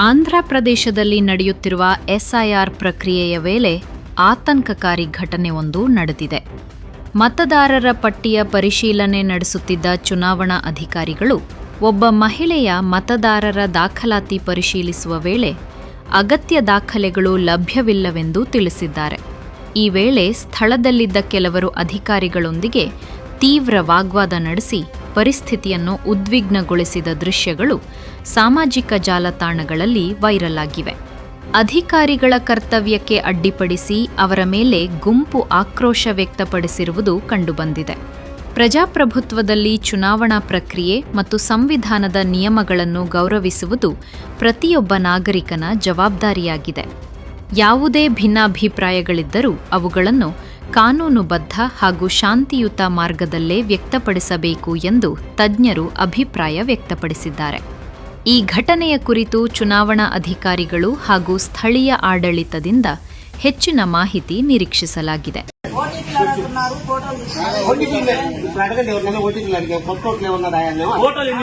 ಆಂಧ್ರಪ್ರದೇಶದಲ್ಲಿ ನಡೆಯುತ್ತಿರುವ ಎಸ್ಐಆರ್ ಪ್ರಕ್ರಿಯೆಯ ವೇಳೆ ಆತಂಕಕಾರಿ ಘಟನೆಯೊಂದು ನಡೆದಿದೆ. ಮತದಾರರ ಪಟ್ಟಿಯ ಪರಿಶೀಲನೆ ನಡೆಸುತ್ತಿದ್ದ ಚುನಾವಣಾ ಅಧಿಕಾರಿಗಳು ಒಬ್ಬ ಮಹಿಳೆಯ ಮತದಾರರ ದಾಖಲಾತಿ ಪರಿಶೀಲಿಸುವ ವೇಳೆ ಅಗತ್ಯ ದಾಖಲೆಗಳು ಲಭ್ಯವಿಲ್ಲವೆಂದು ತಿಳಿಸಿದ್ದಾರೆ. ಈ ವೇಳೆ ಸ್ಥಳದಲ್ಲಿದ್ದ ಕೆಲವರು ಅಧಿಕಾರಿಗಳೊಂದಿಗೆ ತೀವ್ರ ವಾಗ್ವಾದ ನಡೆಸಿ ಪರಿಸ್ಥಿತಿಯನ್ನು ಉದ್ವಿಗ್ನಗೊಳಿಸಿದ ದೃಶ್ಯಗಳು ಸಾಮಾಜಿಕ ಜಾಲತಾಣಗಳಲ್ಲಿ ವೈರಲ್ ಆಗಿವೆ. ಅಧಿಕಾರಿಗಳ ಕರ್ತವ್ಯಕ್ಕೆ ಅಡ್ಡಿಪಡಿಸಿ ಅವರ ಮೇಲೆ ಗುಂಪು ಆಕ್ರೋಶ ವ್ಯಕ್ತಪಡಿಸಿರುವುದು ಕಂಡುಬಂದಿದೆ. ಪ್ರಜಾಪ್ರಭುತ್ವದಲ್ಲಿ ಚುನಾವಣಾ ಪ್ರಕ್ರಿಯೆ ಮತ್ತು ಸಂವಿಧಾನದ ನಿಯಮಗಳನ್ನು ಗೌರವಿಸುವುದು ಪ್ರತಿಯೊಬ್ಬ ನಾಗರಿಕನ ಜವಾಬ್ದಾರಿಯಾಗಿದೆ. ಯಾವುದೇ ಭಿನ್ನಾಭಿಪ್ರಾಯಗಳಿದ್ದರೂ ಅವುಗಳನ್ನು ಕಾನೂನುಬದ್ಧ ಹಾಗೂ ಶಾಂತಿಯುತ ಮಾರ್ಗದಲ್ಲೇ ವ್ಯಕ್ತಪಡಿಸಬೇಕು ಎಂದು ತಜ್ಞರು ಅಭಿಪ್ರಾಯ ವ್ಯಕ್ತಪಡಿಸಿದ್ದಾರೆ. ಈ ಘಟನೆಯ ಕುರಿತು ಚುನಾವಣಾ ಅಧಿಕಾರಿಗಳು ಹಾಗೂ ಸ್ಥಳೀಯ ಆಡಳಿತದಿಂದ ಹೆಚ್ಚಿನ ಮಾಹಿತಿ ನಿರೀಕ್ಷಿಸಲಾಗಿದೆ. ఫోటోలు